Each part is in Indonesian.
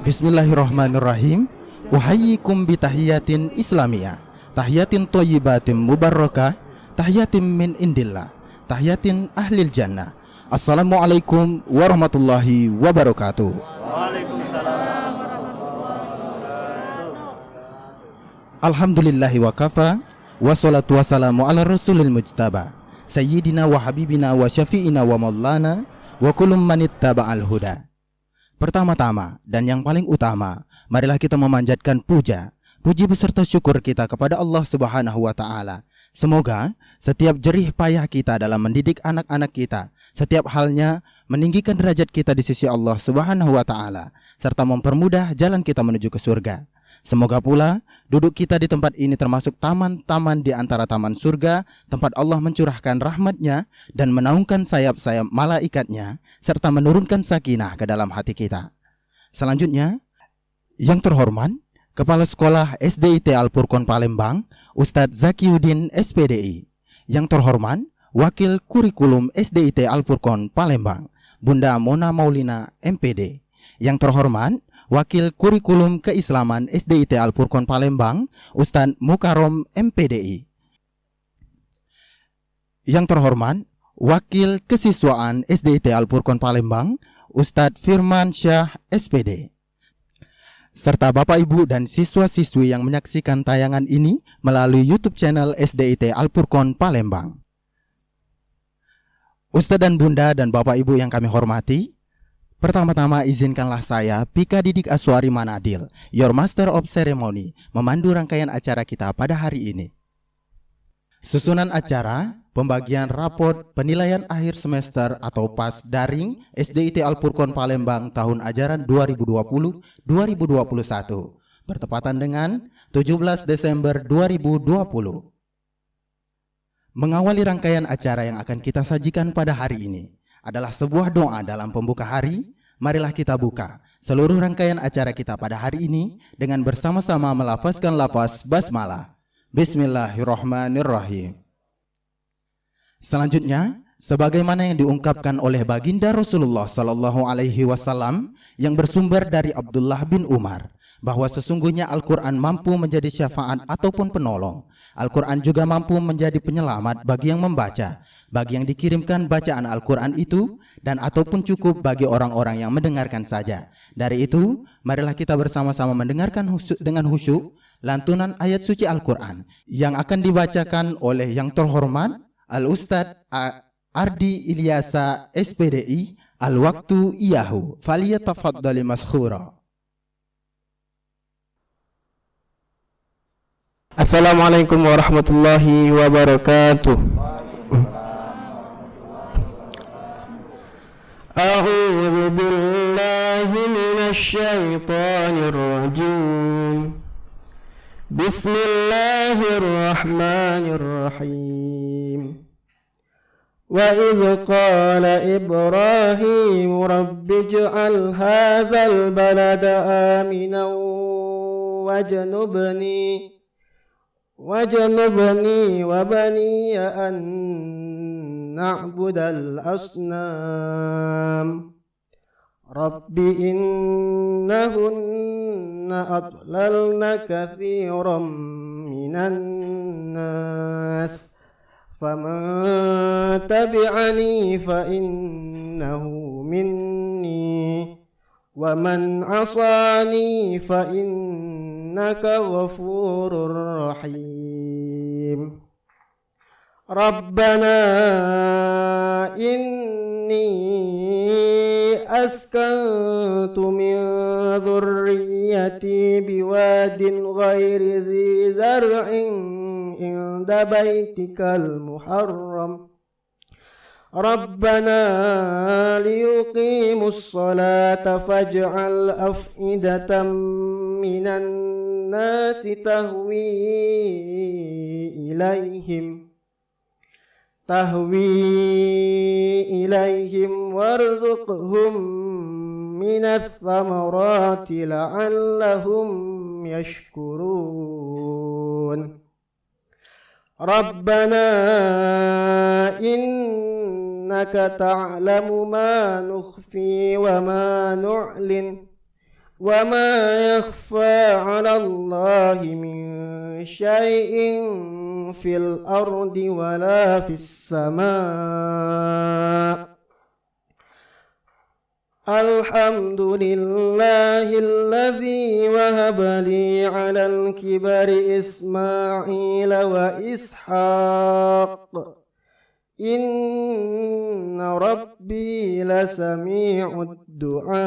Bismillahirrahmanirrahim. Uhayyikum bitahiyatin islamiyah, tahiyatin thayyibatin mubarakah, tahiyatin min indillah, tahiyatin ahlil jannah. Assalamualaikum warahmatullahi wabarakatuh. Waalaikumsalam. Alhamdulillahi wa kafa, wassalatu wassalamu ala rasulil mujtaba, sayyidina wa habibina wa syafi'ina wa maulana wa kullum manittaba'al huda. Pertama-tama dan yang paling utama, marilah kita memanjatkan puji beserta syukur kita kepada Allah Subhanahu wa taala. Semoga setiap jerih payah kita dalam mendidik anak-anak kita, setiap halnya meninggikan derajat kita di sisi Allah Subhanahu wa taala, serta mempermudah jalan kita menuju ke surga. Semoga pula duduk kita di tempat ini termasuk taman-taman di antara taman surga, tempat Allah mencurahkan rahmatnya dan menaungkan sayap-sayap malaikatnya, serta menurunkan sakinah ke dalam hati kita. Selanjutnya, yang terhormat Kepala Sekolah SDIT Al-Furqon Palembang, Ustadz Zakiuddin SPDI. Yang terhormat Wakil Kurikulum SDIT Al-Furqon Palembang, Bunda Mona Maulina MPD. Yang terhormat Wakil Kurikulum Keislaman SDIT Al-Furqon Palembang, Ustadz Mukarom MPDI. Yang terhormat Wakil Kesiswaan SDIT Al-Furqon Palembang, Ustadz Firman Syah SPD. Serta Bapak Ibu dan siswa-siswi yang menyaksikan tayangan ini melalui YouTube channel SDIT Al-Furqon Palembang. Ustadz dan Bunda dan Bapak Ibu yang kami hormati, pertama-tama izinkanlah saya, Pika Didik Aswari Manadil, Your Master of Ceremony, memandu rangkaian acara kita pada hari ini. Susunan acara, pembagian raport penilaian akhir semester atau PAS daring SDIT Al-Furqon Palembang tahun ajaran 2020-2021, bertepatan dengan 17 Desember 2020. Mengawali rangkaian acara yang akan kita sajikan pada hari ini adalah sebuah doa dalam pembuka hari. Marilah kita buka seluruh rangkaian acara kita pada hari ini dengan bersama-sama melafazkan lafaz basmalah. Bismillahirrahmanirrahim. Selanjutnya, sebagaimana yang diungkapkan oleh baginda Rasulullah Sallallahu Alaihi Wasallam yang bersumber dari Abdullah bin Umar, bahwa sesungguhnya Al-Quran mampu menjadi syafaat ataupun penolong. Al-Quran juga mampu menjadi penyelamat bagi yang membaca, bagi yang dikirimkan bacaan Al-Quran itu, dan ataupun cukup bagi orang-orang yang mendengarkan saja. Dari itu, marilah kita bersama-sama mendengarkan dengan khusyuk lantunan ayat suci Al-Quran yang akan dibacakan oleh yang terhormat Al-Ustadz Ardi Ilyasa SPDI. Al-Waktu Iyahu, faliyatafaddali maskhura. Assalamualaikum warahmatullahi wabarakatuh. A'udzu billahi minasy syaithanir rajim. Bismillahirrahmanirrahim. Wa idh qala Ibrahim rabbi ij'al hadzal balada aminan wajnubni wa baniya an na'budal asnam. Rabbi innahunna adlalna katsiran minan nas faman tabi'ani fa innahu minni wa man 'asani fa innaka ghafurur rahim. Rabbana inni askantu min dhurriyyati biwadin ghairi dhi zar'in inda baitikal muharram. Rabbana liyuqimus salata faj'al af'idatan minan nasi tahwi ilaihim warzuqhum minats thamarati la'allahum yashkurun. Rabbana innaka ta'lamu ma nukhfi wa ma nu'lin وما يخفى على الله من شيء في الأرض ولا في السماء الحمد لله الذي وهب لي على الكبر إسماعيل وإسحاق إن ربي لسميع الدعاء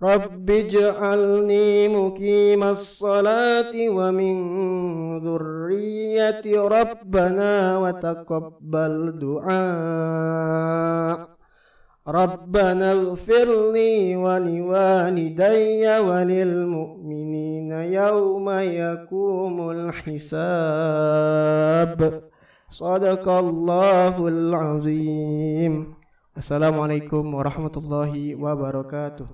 رب اجعلني مقيم الصلاة ومن ذريتي ربنا وتقبل دعاء ربنا اغفر لي ولوالدي وللمؤمنين يوم يقوم الحساب صدق الله العظيم. Assalamualaikum warahmatullahi wabarakatuh.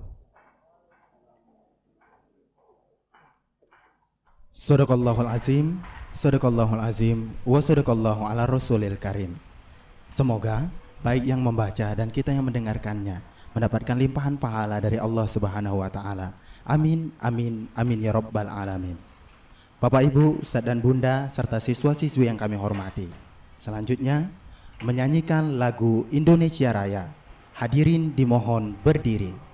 Sadaqallahul azim, sadaqallahul azim, wa sadaqallahu ala rasulil karim. Semoga baik yang membaca dan kita yang mendengarkannya mendapatkan limpahan pahala dari Allah Subhanahu wa taala. Amin, amin, amin ya rabbal alamin. Bapak Ibu, Ustadz dan Bunda serta siswa-siswi yang kami hormati, selanjutnya menyanyikan lagu Indonesia Raya. Hadirin dimohon berdiri.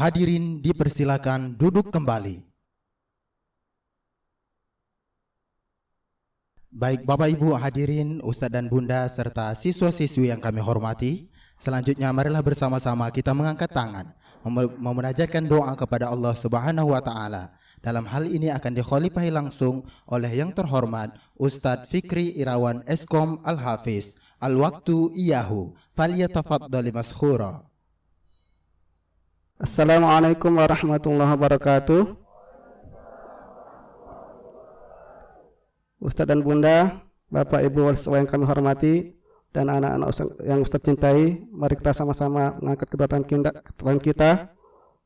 Hadirin dipersilakan duduk kembali. Baik Bapak Ibu hadirin, Ustadz dan Bunda serta siswa-siswi yang kami hormati, selanjutnya marilah bersama-sama kita mengangkat tangan, memunajatkan doa kepada Allah Subhanahu wa taala. Dalam hal ini akan dikholifahi langsung oleh yang terhormat Ustadz Fikri Irawan Eskom Al-Hafiz. Al-waktu iyahu, falyatafaddal maskhura. Assalamualaikum warahmatullahi wabarakatuh. Ustadz dan Bunda, Bapak Ibu yang kami hormati, dan anak-anak yang Ustadz cintai, mari kita sama-sama mengangkat kedua tangan kita,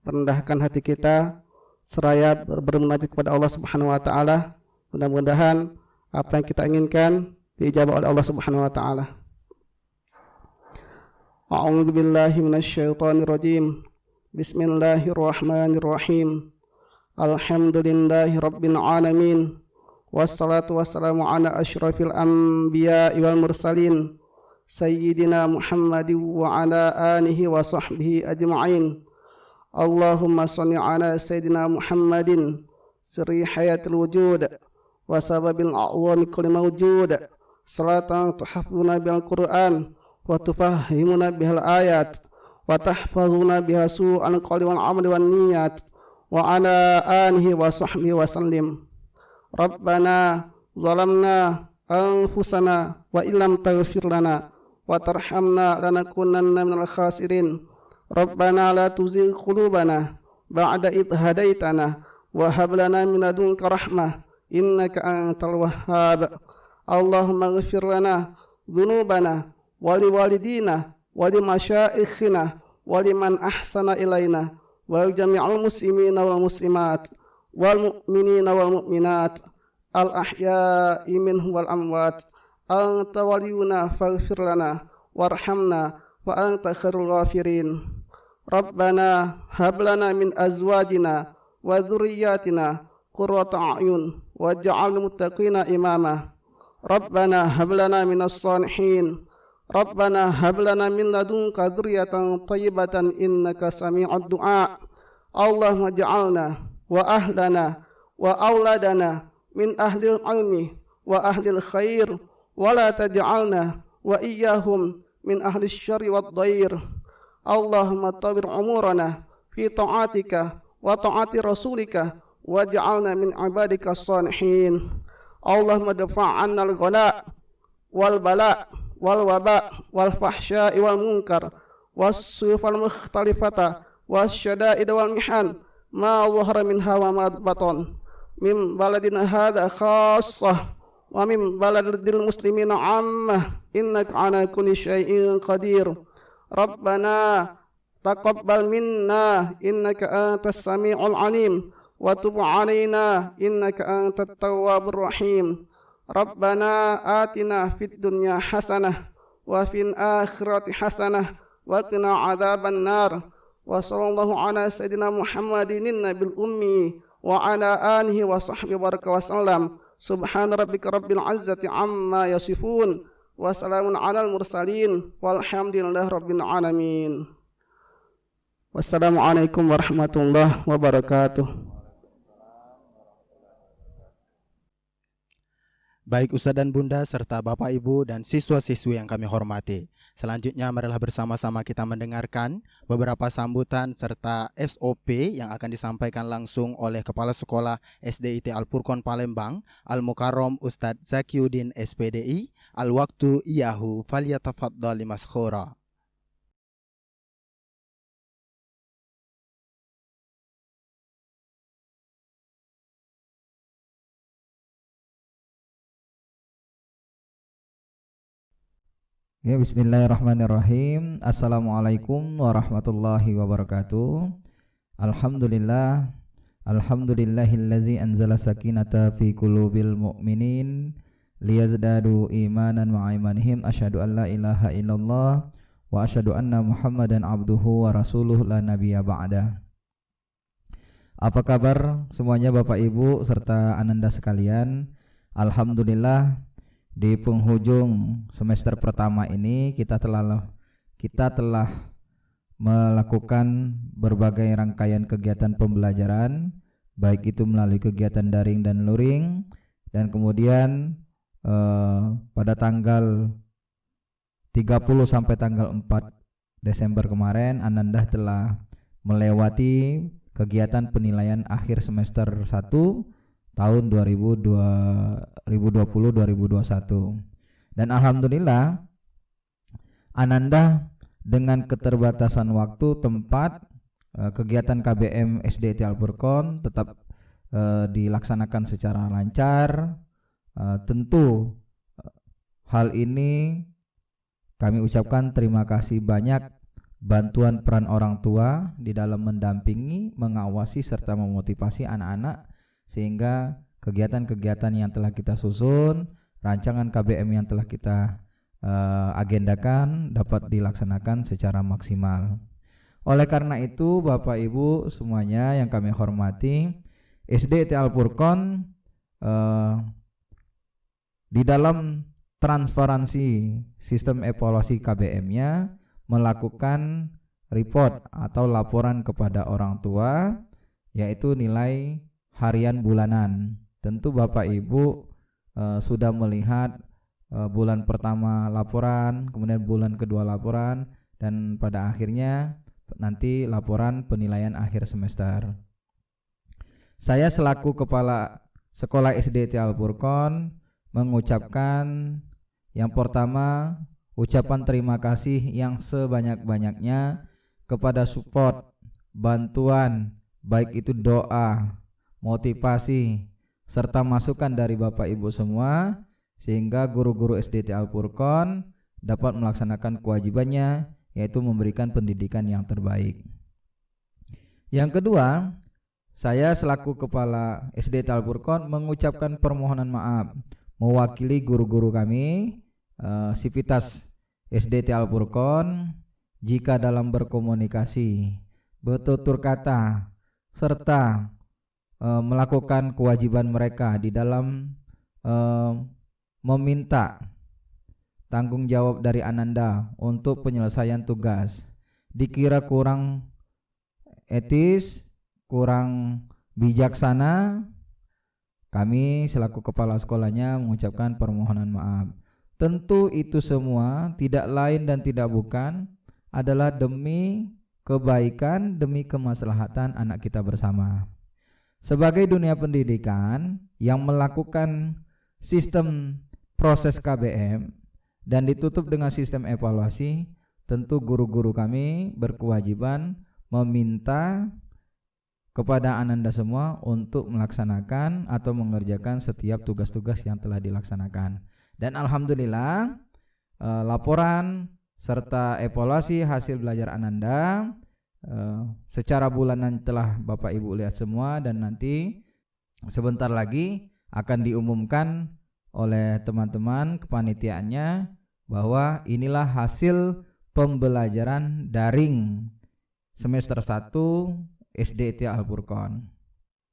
merendahkan hati kita, seraya bermunajat kepada Allah Subhanahu wa taala. Mudah-mudahan apa yang kita inginkan diijabah oleh Allah Subhanahu wa taala. A'udzu billahi minasyaitonir rajim. Bismillahirrahmanirrahim. Alhamdulillahi rabbil alamin. Wassalatu wassalamu ala asyrafil anbiya'i wal mursalin sayyidina Muhammadin wa ala alihi wa sahbihi ajma'in. Allahumma shalli ala sayyidina Muhammadin sirri hayatil wujud wa sababil a'wami kulli mawjud. Salatan tuhaffizuna bil Qur'an wa tufahhimuna bihal ayat wa tahfazuna biha su'al qawli wal amali wan niyat wa ala alihi wa sahbihi wa sallim. Rabbana zalamna anfusana wa illam taghfir lana wa tarhamna lanakunanna minal khasirin. Rabbana la tuzigh qulubana ba'da idh hadaitana wa hab lana min ladunka rahmah innaka antal wahhab. Allahumma ighfir lana dhunubana wa liwalidina wa limasyaikhina wa liman ahsana ilaina wa jami'al muslimina wal muslimat wal mu'minina wal mu'minat al ahya'i minhum wal amwat. Anta waliyuna faghfir lana warhamna wa anta khairul ghafirin. Rabbana hab lana min azwajina wa dhurriyyatina qurrata a'yun waj'alna muttaqina imama. Rabbana hab lana minas salihin. Rabbana hab lana min ladunka dzurriyyatan thayyibatan innaka sami'ud du'a. Allahumma ij'alna wa ahlana wa auladana min ahlil ilmi wa ahlil khair wa la taj'alna wa iyyahum min ahlis syarri wad dhair. Allahumma tawwir umurana fi ta'atika wa ta'ati rasulika waj'alna min ibadika salihin. Allahumma dafa' 'anna al-ghala wal bala wal waba wal fahsya'i wal munkar was sufal mukhtalifata was syada'id wal mihan ma dhahara minha wa ma batan min baladina hadha khassah wa min baladil muslimina 'ammah innaka 'ala kulli syai'in qadir. Rabbana taqabbal minna innaka antas sami'ul 'alim wa tub 'alaina innaka antat tawwabur rahim. Rabbana atina fid dunya hasanah wa fil akhirati hasanah wa qina adzaban nar. Wa sallallahu ala sayyidina Muhammadin nabil ummi wa ala alihi wa sahbihi baraka wa sallam. Subhana rabbika rabbil izzati amma yasifun wa salamun alal mursalin walhamdulillahi rabbil alamin. Wassalamualaikum warahmatullahi wabarakatuh. Baik Ustadz dan Bunda serta Bapak Ibu dan siswa-siswi yang kami hormati. Selanjutnya marilah bersama-sama kita mendengarkan beberapa sambutan serta SOP yang akan disampaikan langsung oleh Kepala Sekolah SDIT Al-Furqon Palembang, Al-Mukarrom Ustadz Zakiuddin SPDI. Al-waktu iyahu falyatafaddal maskhura. Ya, bismillahirrahmanirrahim. Assalamualaikum warahmatullahi wabarakatuh. Alhamdulillah. Alhamdulillahillazi anzala sakinata fi qulubil mu'minin liyazdadu imanan ma'a imanihim. Asyhadu an la ilaha illallah wa asyhadu anna Muhammadan abduhu wa rasuluh la nabiyya ba'da. Apa kabar semuanya Bapak Ibu serta Ananda sekalian? Alhamdulillah, di penghujung semester pertama ini kita telah melakukan berbagai rangkaian kegiatan pembelajaran, baik itu melalui kegiatan daring dan luring, dan kemudian pada tanggal 30 sampai tanggal 4 Desember kemarin Ananda telah melewati kegiatan penilaian akhir semester 1 tahun 2020-2021. Dan alhamdulillah Ananda dengan keterbatasan waktu, tempat, kegiatan KBM SDIT Al-Furqon tetap dilaksanakan secara lancar. Tentu hal ini kami ucapkan terima kasih banyak bantuan peran orang tua di dalam mendampingi, mengawasi serta memotivasi anak-anak sehingga kegiatan-kegiatan yang telah kita susun, rancangan KBM yang telah kita agendakan dapat dilaksanakan secara maksimal. Oleh karena itu Bapak Ibu semuanya yang kami hormati, SDIT Al-Furqon di dalam transparansi sistem evaluasi KBM-nya melakukan report atau laporan kepada orang tua, yaitu nilai harian bulanan. Tentu Bapak Ibu sudah melihat bulan pertama laporan, kemudian bulan kedua laporan, dan pada akhirnya nanti laporan penilaian akhir semester. Saya selaku Kepala Sekolah SDT Al-Furqon mengucapkan yang pertama ucapan terima kasih yang sebanyak-banyaknya kepada support, bantuan, baik itu doa, motivasi, serta masukan dari Bapak Ibu semua, sehingga guru-guru SDT Al-Furqon dapat melaksanakan kewajibannya, yaitu memberikan pendidikan yang terbaik. Yang kedua, saya selaku Kepala SDT Al-Furqon mengucapkan permohonan maaf mewakili guru-guru kami, Sivitas SDT Al-Furqon, jika dalam berkomunikasi, bertutur kata, serta melakukan kewajiban mereka di dalam meminta tanggung jawab dari Ananda untuk penyelesaian tugas, dikira kurang etis, kurang bijaksana, kami selaku kepala sekolahnya mengucapkan permohonan maaf. Tentu itu semua tidak lain dan tidak bukan adalah demi kebaikan, demi kemaslahatan anak kita bersama. Sebagai dunia pendidikan yang melakukan sistem proses KBM dan ditutup dengan sistem evaluasi, tentu guru-guru kami berkewajiban meminta kepada Ananda semua untuk melaksanakan atau mengerjakan setiap tugas-tugas yang telah dilaksanakan. Dan alhamdulillah laporan serta evaluasi hasil belajar Ananda secara bulanan telah Bapak Ibu lihat semua, dan nanti sebentar lagi akan diumumkan oleh teman-teman kepanitiaannya bahwa inilah hasil pembelajaran daring semester 1 SDT Al-Furqon.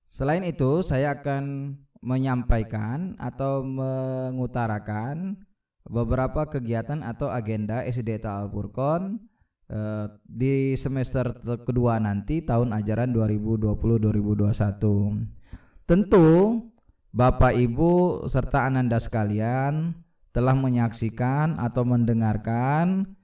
Selain itu, saya akan menyampaikan atau mengutarakan beberapa kegiatan atau agenda SDT Al-Furqon di semester kedua nanti tahun ajaran 2020-2021. Tentu Bapak Ibu serta Ananda sekalian telah menyaksikan atau mendengarkan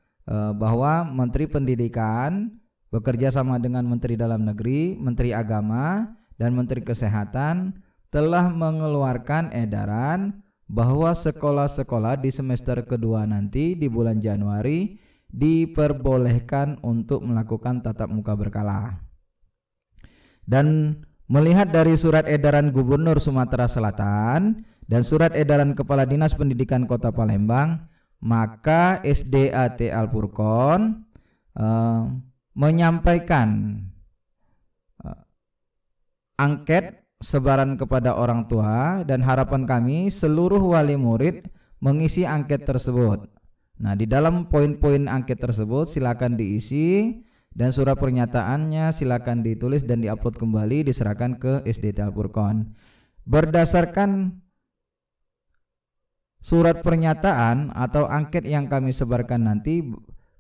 bahwa Menteri Pendidikan bekerja sama dengan Menteri Dalam Negeri, Menteri Agama, dan Menteri Kesehatan telah mengeluarkan edaran bahwa sekolah-sekolah di semester kedua nanti di bulan Januari diperbolehkan untuk melakukan tatap muka berkala. Dan melihat dari surat edaran Gubernur Sumatera Selatan dan surat edaran Kepala Dinas Pendidikan Kota Palembang, maka SDAT Al-Furqon menyampaikan angket sebaran kepada orang tua, dan harapan kami seluruh wali murid mengisi angket tersebut. Nah, di dalam poin-poin angket tersebut silakan diisi, dan surat pernyataannya silakan ditulis dan diupload kembali, diserahkan ke SDT Al-Furqon. Berdasarkan surat pernyataan atau angket yang kami sebarkan nanti,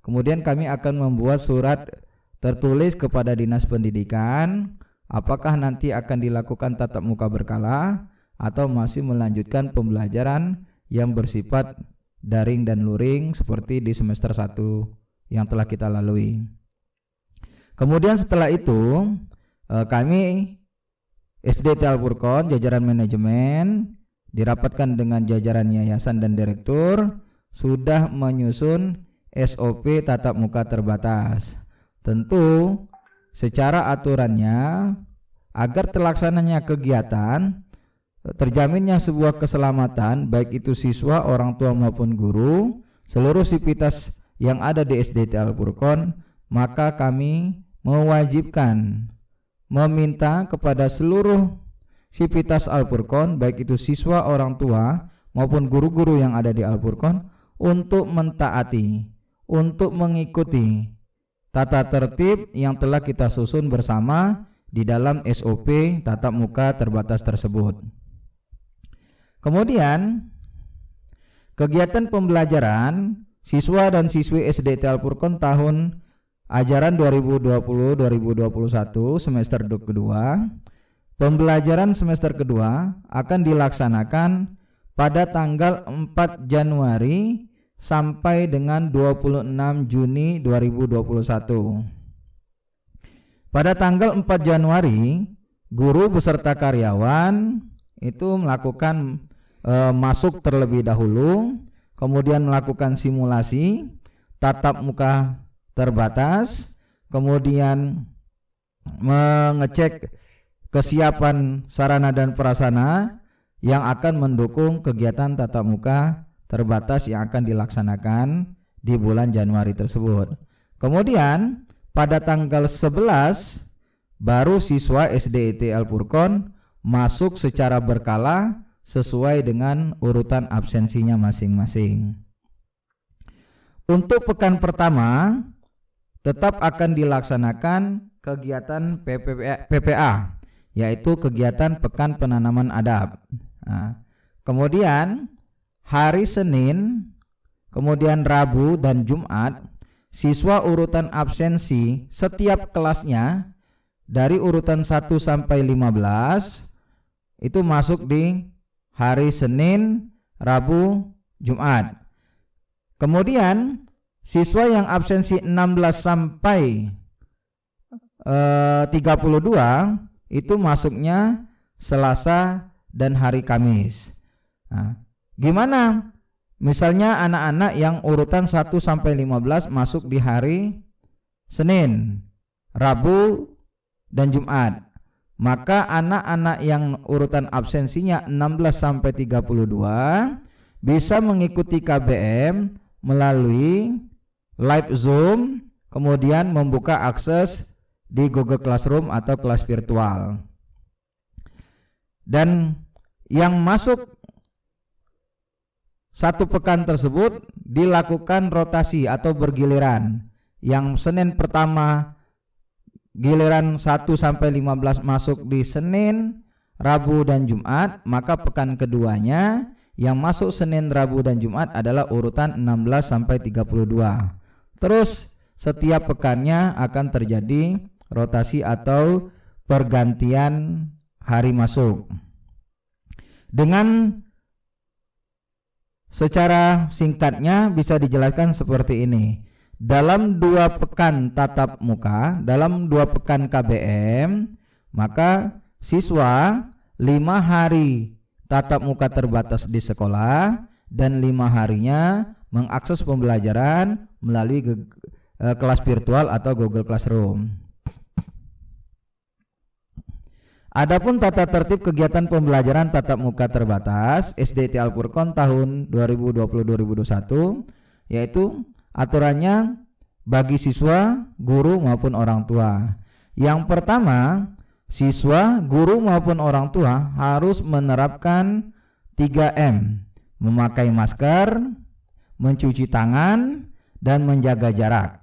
kemudian kami akan membuat surat tertulis kepada Dinas Pendidikan apakah nanti akan dilakukan tatap muka berkala atau masih melanjutkan pembelajaran yang bersifat daring dan luring seperti di semester 1 yang telah kita lalui. Kemudian setelah itu kami SDT Al-Furqon jajaran manajemen dirapatkan dengan jajaran yayasan dan direktur sudah menyusun SOP tatap muka terbatas. Tentu secara aturannya agar terlaksananya kegiatan, terjaminnya sebuah keselamatan baik itu siswa, orang tua maupun guru, seluruh sivitas yang ada di SDT Al-Furqon, maka kami mewajibkan meminta kepada seluruh sivitas Al-Furqon baik itu siswa, orang tua maupun guru-guru yang ada di Al-Furqon untuk mentaati, untuk mengikuti tata tertib yang telah kita susun bersama di dalam SOP tatap muka terbatas tersebut. Kemudian kegiatan pembelajaran siswa dan siswi SDT Al-Furqon tahun ajaran 2020-2021 semester kedua, pembelajaran semester kedua akan dilaksanakan pada tanggal 4 Januari sampai dengan 26 Juni 2021. Pada tanggal 4 Januari, guru beserta karyawan itu melakukan masuk terlebih dahulu, kemudian melakukan simulasi tatap muka terbatas, kemudian mengecek kesiapan sarana dan prasarana yang akan mendukung kegiatan tatap muka terbatas yang akan dilaksanakan di bulan Januari tersebut. Kemudian pada tanggal 11 baru siswa SDIT Al-Furqon masuk secara berkala sesuai dengan urutan absensinya masing-masing. Untuk pekan pertama tetap akan dilaksanakan kegiatan PPA, yaitu kegiatan Pekan Penanaman Adab. Nah, kemudian hari Senin, kemudian Rabu dan Jumat, siswa urutan absensi setiap kelasnya dari urutan 1 sampai 15 itu masuk di hari Senin, Rabu, Jumat. Kemudian siswa yang absensi 16 sampai 32 itu masuknya Selasa dan hari Kamis. Nah, gimana? Misalnya anak-anak yang urutan 1 sampai 15 masuk di hari Senin, Rabu, dan Jumat. Maka anak-anak yang urutan absensinya 16 sampai 32 bisa mengikuti KBM melalui live Zoom, kemudian membuka akses di Google Classroom atau kelas virtual. Dan yang masuk satu pekan tersebut dilakukan rotasi atau bergiliran. Yang Senin pertama giliran 1 sampai 15 masuk di Senin, Rabu dan Jumat, maka pekan keduanya yang masuk Senin, Rabu dan Jumat adalah urutan 16 sampai 32. Terus setiap pekannya akan terjadi rotasi atau pergantian hari masuk. Dengan secara singkatnya bisa dijelaskan seperti ini. Dalam 2 pekan tatap muka, dalam 2 pekan KBM, maka siswa 5 hari tatap muka terbatas di sekolah dan 5 harinya mengakses pembelajaran melalui kelas virtual atau Google Classroom. Adapun tata tertib kegiatan pembelajaran tatap muka terbatas SDIT Al-Furqon tahun 2020-2021 yaitu aturannya bagi siswa, guru maupun orang tua. Yang pertama, siswa, guru maupun orang tua harus menerapkan 3M, memakai masker, mencuci tangan, dan menjaga jarak.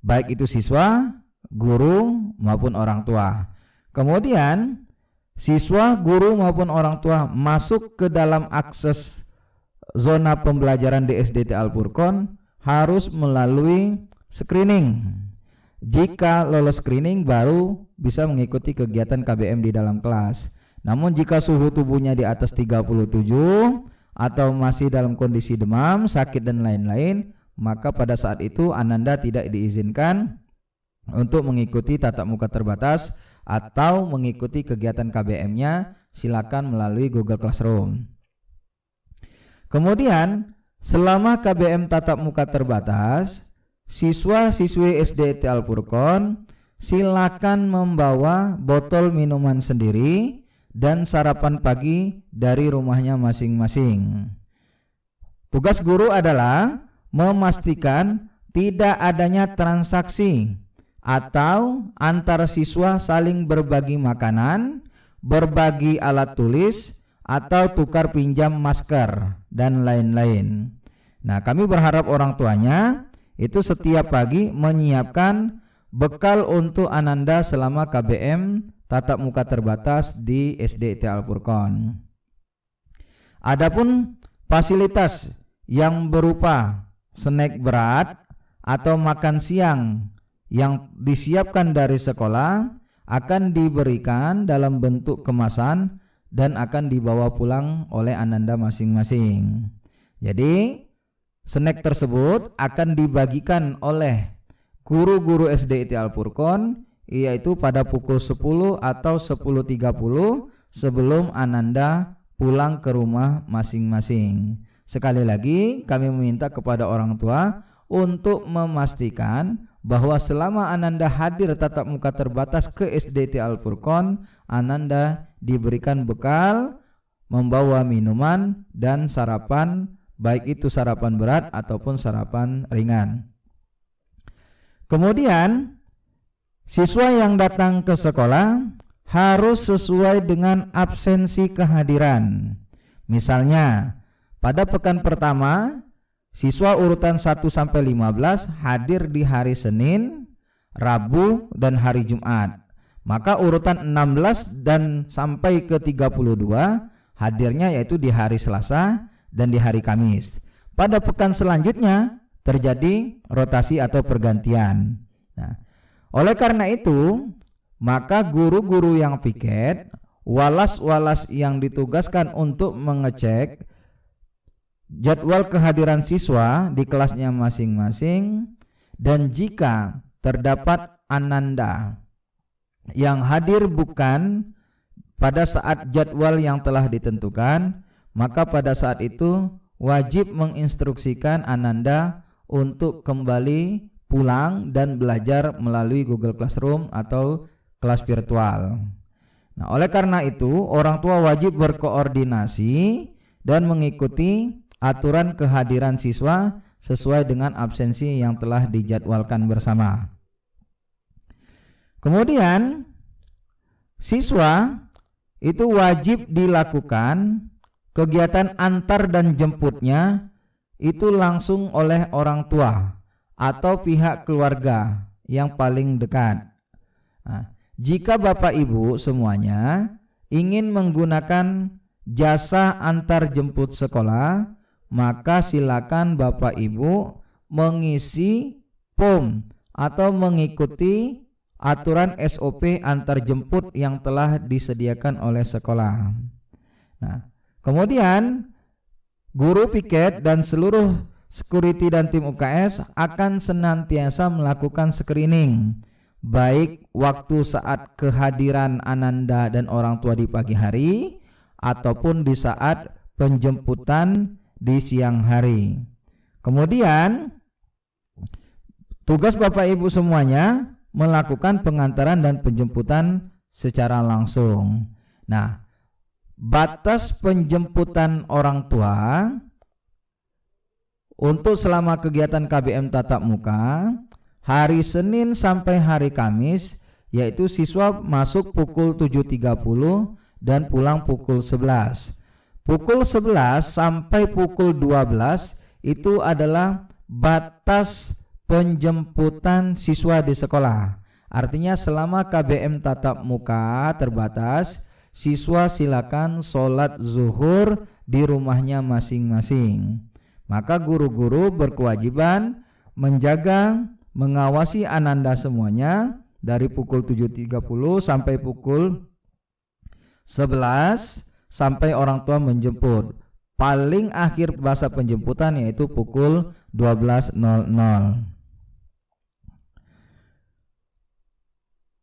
Baik itu siswa, guru maupun orang tua. Kemudian siswa, guru maupun orang tua masuk ke dalam akses zona pembelajaran di SDIT Al-Furqon harus melalui screening. Jika lolos screening baru bisa mengikuti kegiatan KBM di dalam kelas. Namun jika suhu tubuhnya di atas 37 atau masih dalam kondisi demam, sakit dan lain-lain, maka pada saat itu Ananda tidak diizinkan untuk mengikuti tatap muka terbatas atau mengikuti kegiatan KBM-nya. Silakan melalui Google Classroom. Kemudian selama KBM tatap muka terbatas, siswa-siswi SDIT Al-Furqon silakan membawa botol minuman sendiri dan sarapan pagi dari rumahnya masing-masing. Tugas guru adalah memastikan tidak adanya transaksi atau antara siswa saling berbagi makanan, berbagi alat tulis, atau tukar pinjam masker dan lain-lain. Nah, kami berharap orang tuanya itu setiap pagi menyiapkan bekal untuk Ananda selama KBM tatap muka terbatas di SDIT Al-Furqon. Adapun fasilitas yang berupa snack berat atau makan siang yang disiapkan dari sekolah akan diberikan dalam bentuk kemasan dan akan dibawa pulang oleh Ananda masing-masing. Jadi snack tersebut akan dibagikan oleh guru-guru SDIT Al-Furqon yaitu pada pukul 10 atau 10.30 sebelum Ananda pulang ke rumah masing-masing. Sekali lagi kami meminta kepada orang tua untuk memastikan bahwa selama Ananda hadir tatap muka terbatas ke SDT Al-Furqon, Ananda diberikan bekal, membawa minuman dan sarapan, baik itu sarapan berat ataupun sarapan ringan. Kemudian siswa yang datang ke sekolah harus sesuai dengan absensi kehadiran. Misalnya, pada pekan pertama, siswa urutan 1 sampai 15 hadir di hari Senin, Rabu, dan hari Jumat. Maka urutan 16 dan sampai ke 32 hadirnya yaitu di hari Selasa dan di hari Kamis. Pada pekan selanjutnya terjadi rotasi atau pergantian. Nah, oleh karena itu, maka guru-guru yang piket, walas-walas yang ditugaskan untuk mengecek jadwal kehadiran siswa di kelasnya masing-masing, dan jika terdapat Ananda yang hadir bukan pada saat jadwal yang telah ditentukan, maka pada saat itu wajib menginstruksikan Ananda untuk kembali pulang dan belajar melalui Google Classroom atau kelas virtual. Nah, oleh karena itu orang tua wajib berkoordinasi dan mengikuti aturan kehadiran siswa sesuai dengan absensi yang telah dijadwalkan bersama. Kemudian siswa itu wajib dilakukan kegiatan antar dan jemputnya itu langsung oleh orang tua atau pihak keluarga yang paling dekat. Nah, jika Bapak Ibu semuanya ingin menggunakan jasa antar jemput sekolah, maka silakan Bapak Ibu mengisi form atau mengikuti aturan SOP antar jemput yang telah disediakan oleh sekolah. Nah, kemudian guru piket dan seluruh security dan tim UKS akan senantiasa melakukan screening, baik waktu saat kehadiran Ananda dan orang tua di pagi hari ataupun di saat penjemputan di siang hari. Kemudian tugas Bapak Ibu semuanya melakukan pengantaran dan penjemputan secara langsung. Nah, batas penjemputan orang tua untuk selama kegiatan KBM tatap muka hari Senin sampai hari Kamis, yaitu siswa masuk pukul 7.30 dan pulang pukul 11. Pukul 11 sampai pukul 12 itu adalah batas penjemputan siswa di sekolah. Artinya selama KBM tatap muka terbatas, siswa silakan sholat zuhur di rumahnya masing-masing. Maka guru-guru berkewajiban menjaga, mengawasi Ananda semuanya dari pukul 7.30 sampai pukul 11 sampai orang tua menjemput. Paling akhir masa penjemputan yaitu pukul 12.00.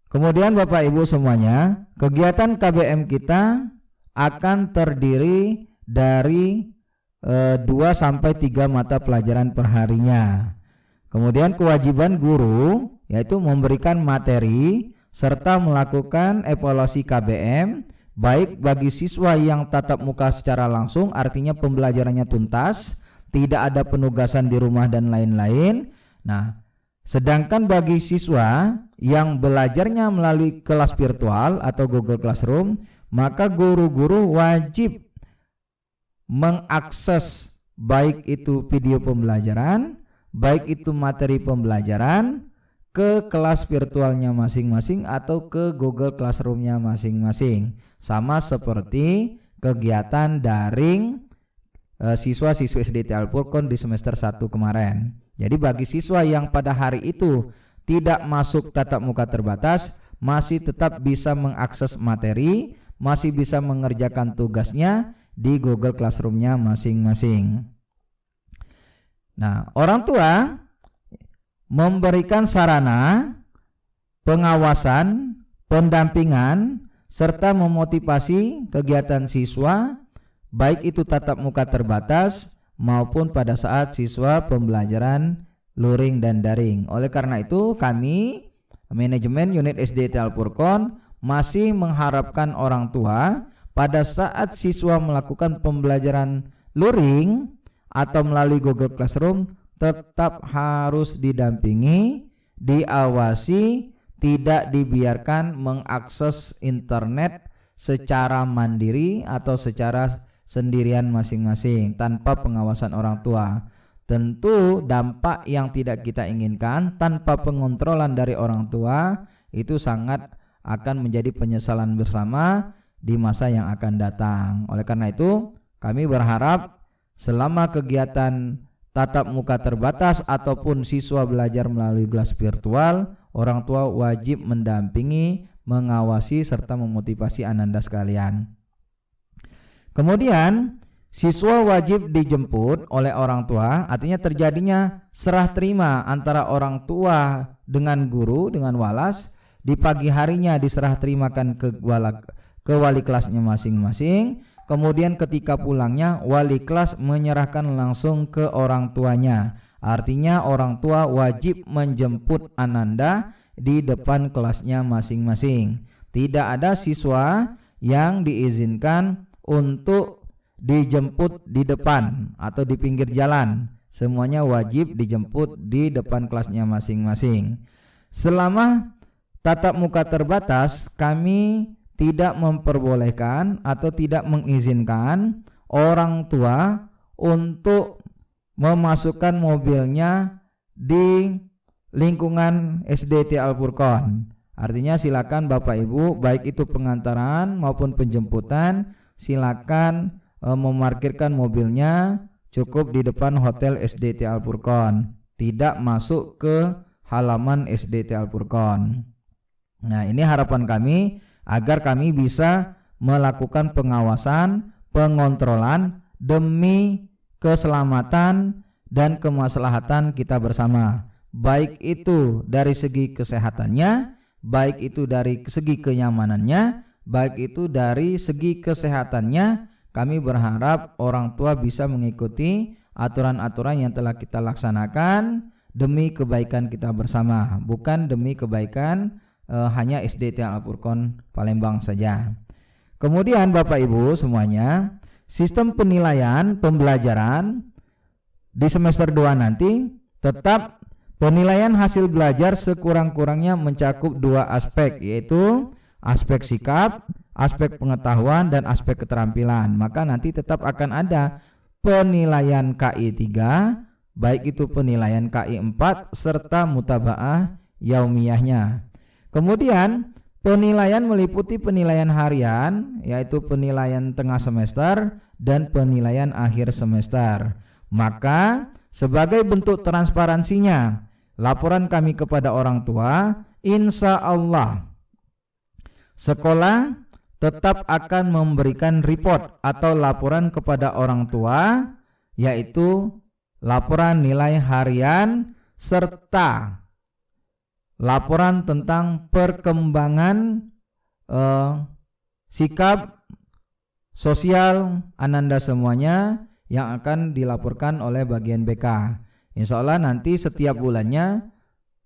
Kemudian Bapak Ibu semuanya, kegiatan KBM kita akan terdiri dari 2 sampai 3 mata pelajaran perharinya. Kemudian kewajiban guru yaitu memberikan materi serta melakukan evaluasi KBM baik bagi siswa yang tatap muka secara langsung, artinya pembelajarannya tuntas, tidak ada penugasan di rumah dan lain-lain. Nah, sedangkan bagi siswa yang belajarnya melalui kelas virtual atau Google Classroom, maka guru-guru wajib mengakses baik itu video pembelajaran, baik itu materi pembelajaran ke kelas virtualnya masing-masing atau ke Google Classroom-nya masing-masing. Sama seperti kegiatan daring siswa-siswi SDT Al-Furqon di semester 1 kemarin. Jadi bagi siswa yang pada hari itu tidak masuk tatap muka terbatas, masih tetap bisa mengakses materi, masih bisa mengerjakan tugasnya di Google Classroom-nya masing-masing. Nah, orang tua memberikan sarana pengawasan, pendampingan serta memotivasi kegiatan siswa baik itu tatap muka terbatas maupun pada saat siswa pembelajaran luring dan daring. Oleh karena itu kami manajemen unit SDT Al-Furqon masih mengharapkan orang tua pada saat siswa melakukan pembelajaran luring atau melalui Google Classroom tetap harus didampingi, diawasi, tidak dibiarkan mengakses internet secara mandiri atau secara sendirian masing-masing tanpa pengawasan orang tua. Tentu dampak yang tidak kita inginkan tanpa pengontrolan dari orang tua itu sangat akan menjadi penyesalan bersama di masa yang akan datang. Oleh karena itu kami berharap selama kegiatan tatap muka terbatas ataupun siswa belajar melalui kelas virtual, orang tua wajib mendampingi, mengawasi serta memotivasi ananda sekalian. Kemudian siswa wajib dijemput oleh orang tua, artinya terjadinya serah terima antara orang tua dengan guru, dengan walas. Di pagi harinya diserah terimakan ke wali kelasnya masing-masing. Kemudian ketika pulangnya wali kelas menyerahkan langsung ke orang tuanya. Artinya orang tua wajib menjemput ananda di depan kelasnya masing-masing. Tidak ada siswa yang diizinkan untuk dijemput di depan atau di pinggir jalan. Semuanya wajib dijemput di depan kelasnya masing-masing. Selama tatap muka terbatas, kami tidak memperbolehkan atau tidak mengizinkan orang tua untuk memasukkan mobilnya di lingkungan SDT Al-Furqon. Artinya silakan Bapak Ibu baik itu pengantaran maupun penjemputan, silakan memarkirkan mobilnya cukup di depan hotel SDT Al-Furqon, tidak masuk ke halaman SDT Al-Furqon. Nah, ini harapan kami agar kami bisa melakukan pengawasan, pengontrolan demi keselamatan dan kemaslahatan kita bersama. Baik itu dari segi kesehatannya, baik itu dari segi kenyamanannya, baik itu dari segi kesehatannya. Kami berharap orang tua bisa mengikuti aturan-aturan yang telah kita laksanakan demi kebaikan kita bersama, bukan demi kebaikan hanya SDT Al-Furqon Palembang saja. Kemudian Bapak Ibu semuanya, sistem penilaian pembelajaran di semester 2 nanti tetap penilaian hasil belajar sekurang-kurangnya mencakup 2 aspek, yaitu aspek sikap, aspek pengetahuan, dan aspek keterampilan. Maka nanti tetap akan ada penilaian KI 3, baik itu penilaian KI 4 serta mutabaah yaumiyahnya. Kemudian penilaian meliputi penilaian harian, yaitu penilaian tengah semester dan penilaian akhir semester. Maka sebagai bentuk transparansinya laporan kami kepada orang tua, insya Allah sekolah tetap akan memberikan report atau laporan kepada orang tua, yaitu laporan nilai harian serta laporan tentang perkembangan sikap sosial ananda semuanya yang akan dilaporkan oleh bagian BK. Insya Allah nanti setiap bulannya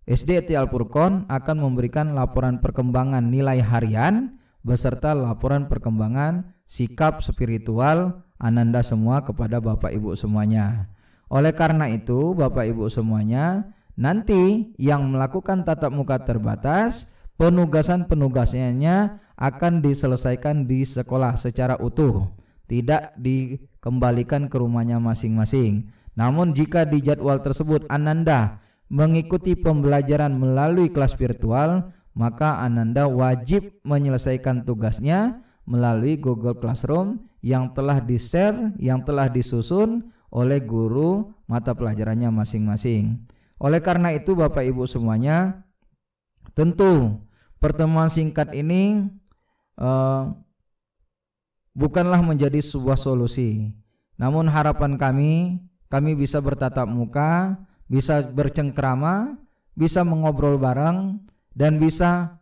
SDT Al-Furqon akan memberikan laporan perkembangan nilai harian beserta laporan perkembangan sikap spiritual ananda semua kepada Bapak Ibu semuanya. Oleh karena itu Bapak Ibu semuanya, nanti yang melakukan tatap muka terbatas, penugasan-penugasannya akan diselesaikan di sekolah secara utuh, tidak dikembalikan ke rumahnya masing-masing. Namun jika di jadwal tersebut ananda mengikuti pembelajaran melalui kelas virtual, maka ananda wajib menyelesaikan tugasnya melalui Google Classroom yang telah di-share, yang telah disusun oleh guru mata pelajarannya masing-masing. Oleh karena itu Bapak Ibu semuanya, tentu pertemuan singkat ini bukanlah menjadi sebuah solusi. Namun harapan kami bisa bertatap muka, bisa bercengkrama, bisa mengobrol bareng, dan bisa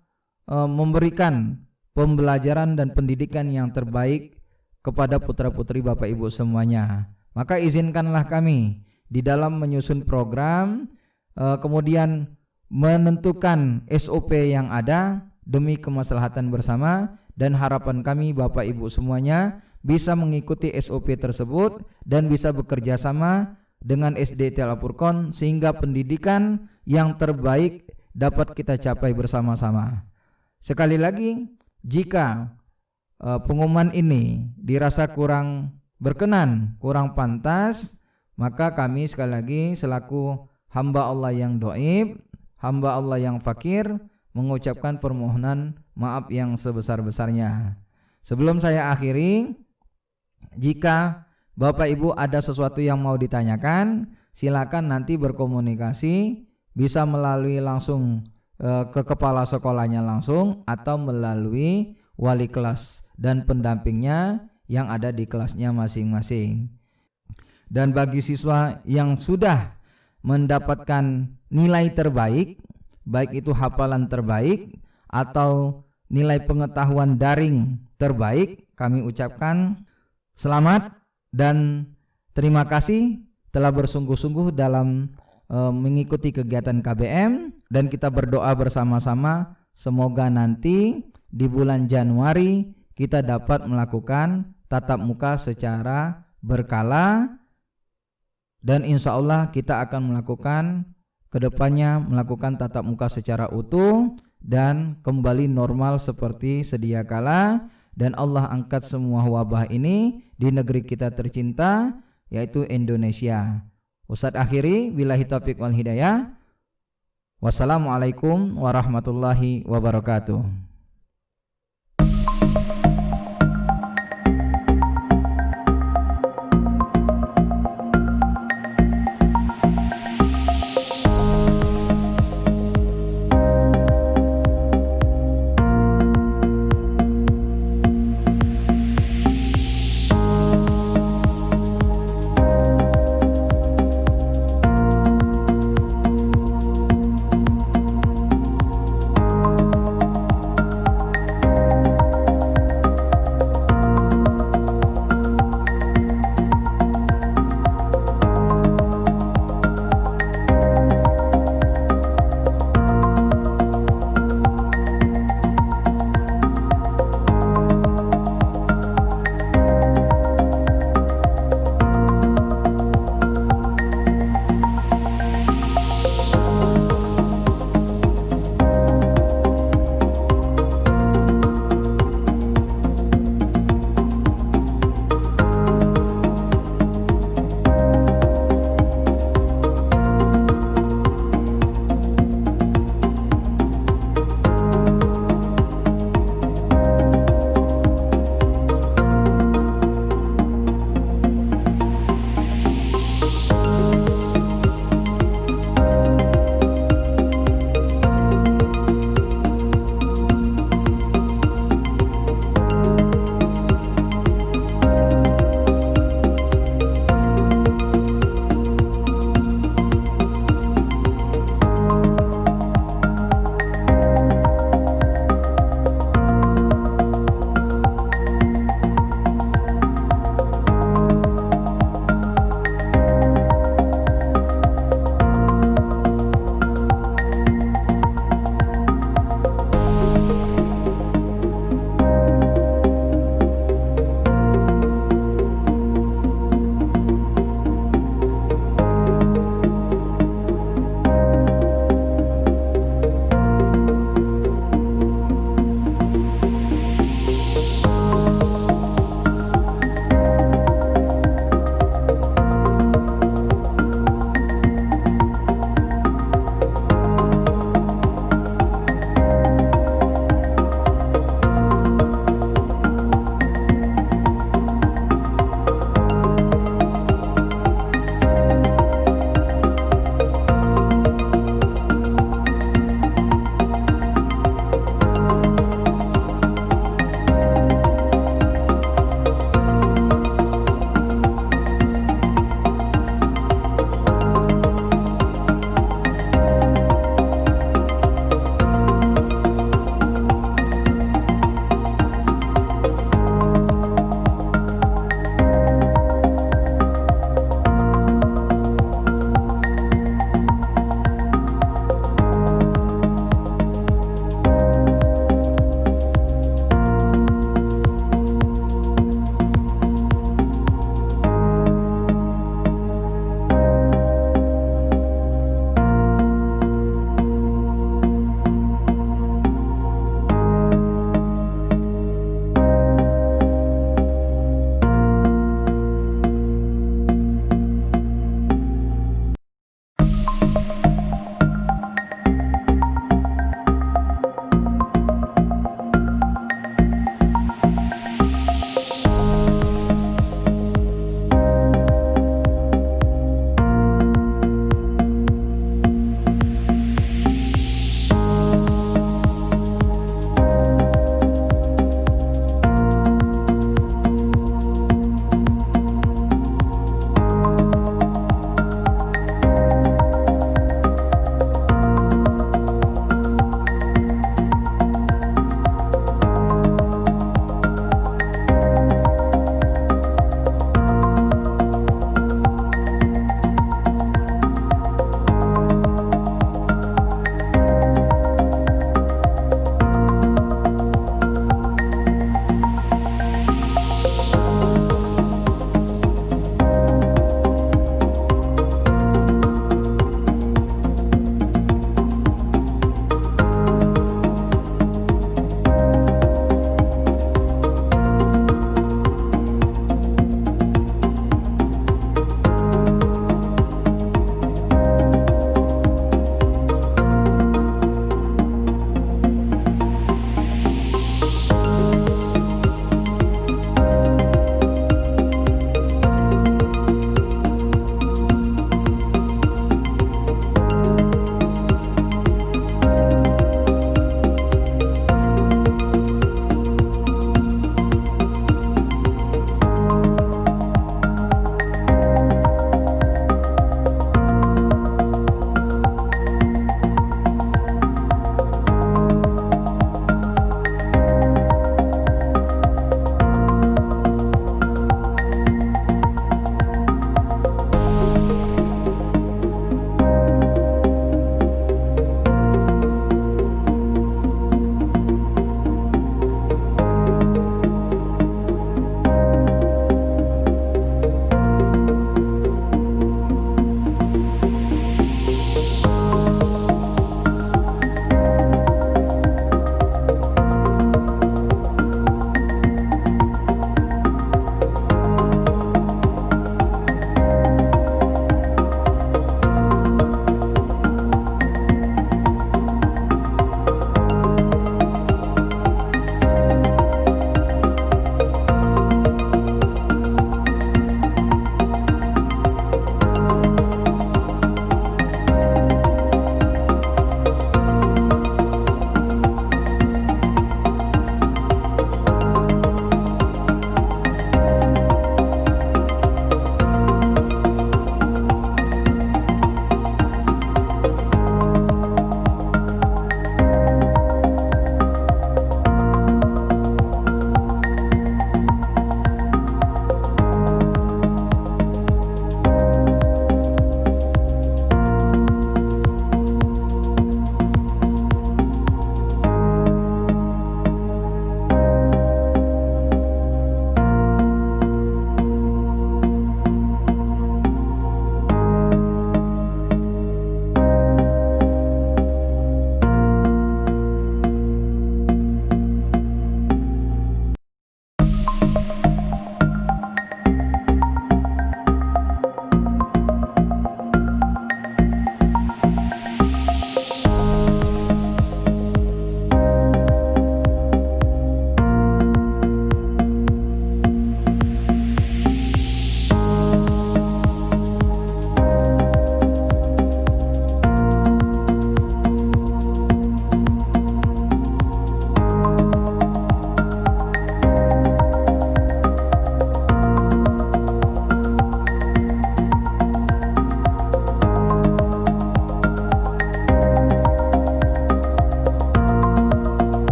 memberikan pembelajaran dan pendidikan yang terbaik kepada putra-putri Bapak Ibu semuanya. Maka izinkanlah kami di dalam menyusun program, kemudian menentukan SOP yang ada demi kemaslahatan bersama, dan harapan kami Bapak Ibu semuanya bisa mengikuti SOP tersebut dan bisa bekerja sama dengan SDT Al-Furqon sehingga pendidikan yang terbaik dapat kita capai bersama-sama. Sekali lagi, jika pengumuman ini dirasa kurang berkenan, kurang pantas, maka kami sekali lagi selaku hamba Allah yang dhaif, hamba Allah yang fakir, mengucapkan permohonan maaf yang sebesar-besarnya. Sebelum saya akhiri, jika Bapak Ibu ada sesuatu yang mau ditanyakan, silakan nanti berkomunikasi, bisa melalui langsung ke kepala sekolahnya langsung atau melalui wali kelas dan pendampingnya yang ada di kelasnya masing-masing. Dan bagi siswa yang sudah mendapatkan nilai terbaik, baik itu hafalan terbaik atau nilai pengetahuan daring terbaik, kami ucapkan selamat dan terima kasih telah bersungguh-sungguh dalam mengikuti kegiatan KBM, dan kita berdoa bersama-sama semoga nanti di bulan Januari kita dapat melakukan tatap muka secara berkala, dan insya Allah kita akan melakukan kedepannya melakukan tatap muka secara utuh dan kembali normal seperti sedia kala, dan Allah angkat semua wabah ini di negeri kita tercinta yaitu Indonesia. Ustadz akhiri, billahi taufiq wal hidayah. Wassalamualaikum warahmatullahi wabarakatuh.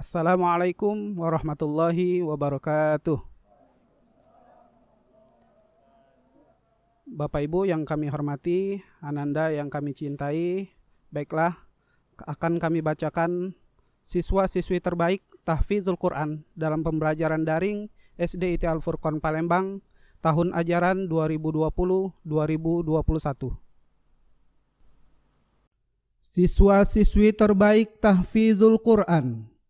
Assalamualaikum warahmatullahi wabarakatuh. Bapak Ibu yang kami hormati, Ananda yang kami cintai, baiklah, akan kami bacakan siswa-siswi terbaik tahfizul Quran dalam pembelajaran daring SDIT Al-Furqon Palembang tahun ajaran 2020-2021. Siswa-siswi terbaik tahfizul Quran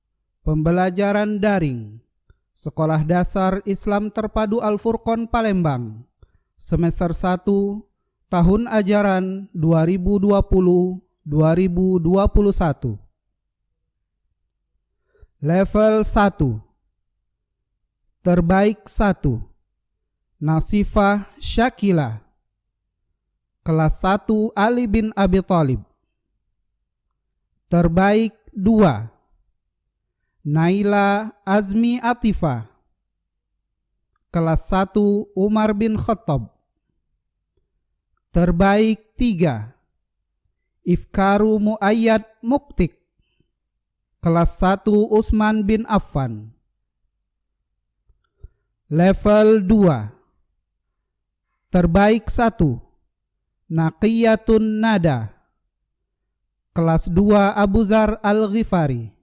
pembelajaran daring Sekolah Dasar Islam Terpadu Al-Furqon Palembang semester 1 tahun ajaran 2020-2021. Level 1 terbaik 1 Nasifah Syakila kelas 1 Ali bin Abi Thalib. Terbaik 2 Naila Azmi Atifah kelas 1 Umar bin Khattab. Terbaik 3 Ifkaru Muayyad Muktik kelas 1 Utsman bin Affan. Level 2 terbaik 1 Naqiyatun Nada kelas 2 Abu Zar Al-Ghifari.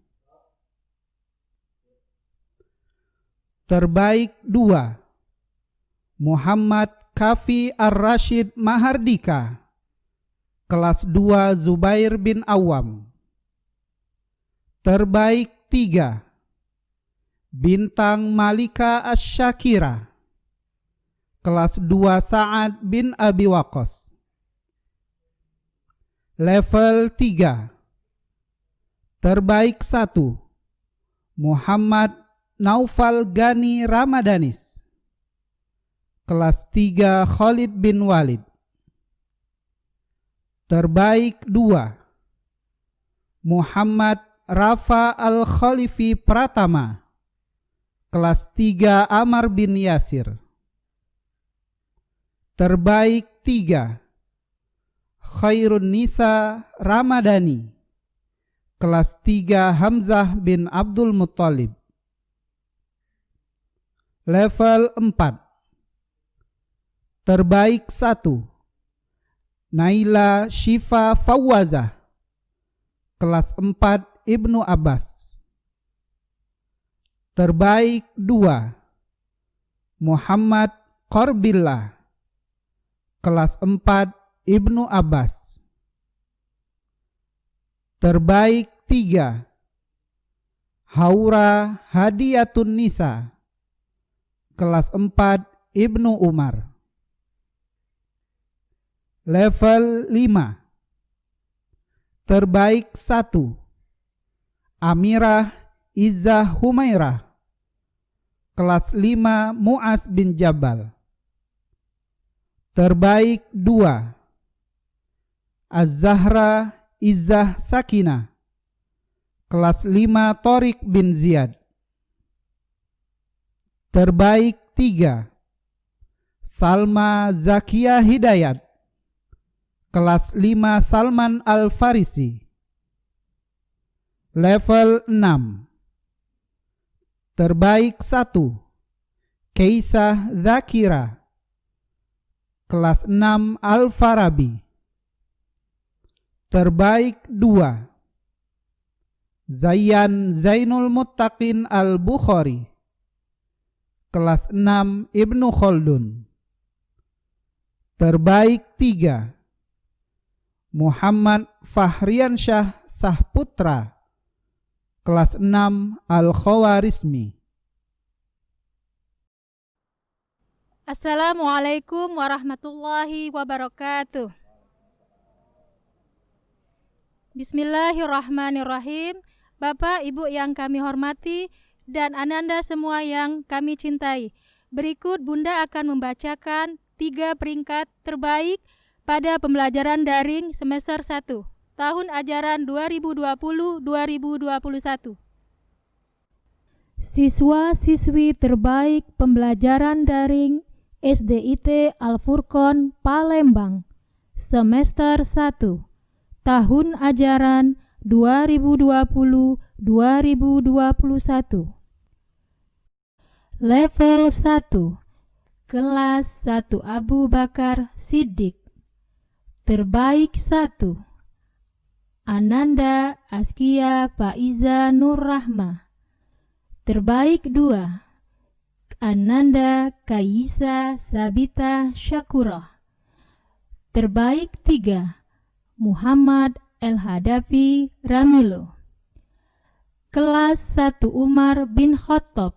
Terbaik 2 Muhammad Kafi Ar-Rashid Mahardika kelas 2 Zubair bin Awam. Terbaik 3 Bintang Malika Asy-Syakira kelas 2 Sa'ad bin Abi Waqqas. Level 3 terbaik 1 Muhammad Naufal Gani Ramadanis kelas 3 Khalid bin Walid. Terbaik 2 Muhammad Rafa Al-Khalifi Pratama kelas 3 Amar bin Yasir. Terbaik 3 Khairun Nisa Ramadhani kelas 3 Hamzah bin Abdul Muttalib. Level 4 terbaik 1 Naila Syifa Fawwazah kelas 4 Ibnu Abbas. Terbaik 2 Muhammad Qarbillah kelas 4 Ibnu Abbas. Terbaik 3 Haura Hadiyatun Nisa kelas 4 Ibnu Umar. Level 5 terbaik 1 Amirah Izzah Humairah kelas 5 Mu'az bin Jabal. Terbaik 2 Az-Zahra Izzah Sakinah kelas 5 Tariq bin Ziyad. Terbaik 3 Salma Zakia Hidayat kelas 5 Salman Al-Farisi. Level 6 terbaik 1 Keisah Zakira kelas 6 Al-Farabi. Terbaik 2 Zayyan Zainul Muttaqin Al-Bukhari kelas 6 Ibnu Khaldun. Terbaik 3 Muhammad Fahriansyah Sahputra kelas 6 Al-Khawarizmi. Assalamualaikum warahmatullahi wabarakatuh. Bismillahirrahmanirrahim. Bapak, Ibu yang kami hormati dan Ananda semua yang kami cintai. Berikut Bunda akan membacakan 3 peringkat terbaik pada pembelajaran daring semester 1 tahun ajaran 2020-2021. Siswa-siswi terbaik pembelajaran daring SDIT Al-Furqon Palembang semester 1 tahun ajaran 2020-2021. Level 1, kelas 1 Abu Bakar Siddiq. Terbaik 1, Ananda Askia Faiza Nur Rahma. Terbaik 2, Ananda Kaisa Sabita Syakura. Terbaik 3, Muhammad El Hadafi Ramilo. Kelas 1 Umar bin Khattab.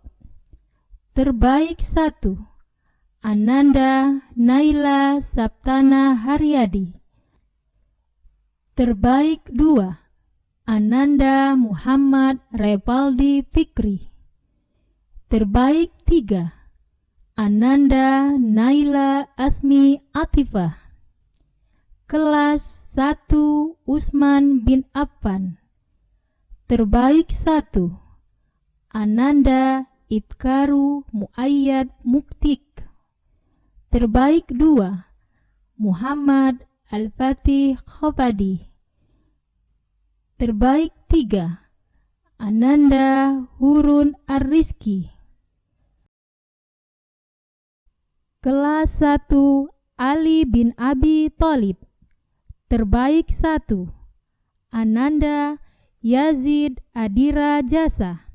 Terbaik 1, Ananda Naila Saptana Haryadi. Terbaik 2, Ananda Muhammad Revaldi Fikri. Terbaik 3, Ananda Naila Asmi Atifah. Kelas 1 Usman bin Affan. Terbaik 1, Ananda Ibkaru Muayyad Muktik. Terbaik 2, Muhammad Al-Fatih Khofadi. Terbaik 3, Ananda Hurun Ar-Rizki. Kelas 1 Ali bin Abi Thalib. Terbaik 1, Ananda Yazid Adira Jasa.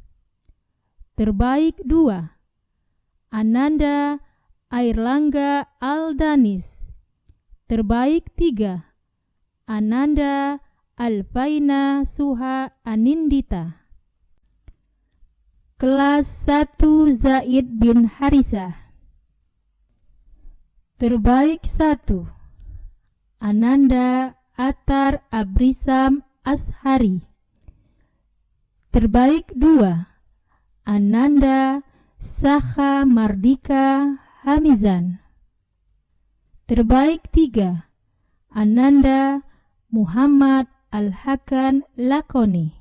Terbaik 2, Ananda Airlangga Aldanis. Terbaik 3, Ananda Alfaina Suha Anindita. Kelas 1 Zaid bin Harisa. Terbaik 1, Ananda Atar Abrisam Ashari. Terbaik 2, Ananda Sakha Mardika Hamizan. Terbaik 3, Ananda Muhammad Al-Hakan Lakoni.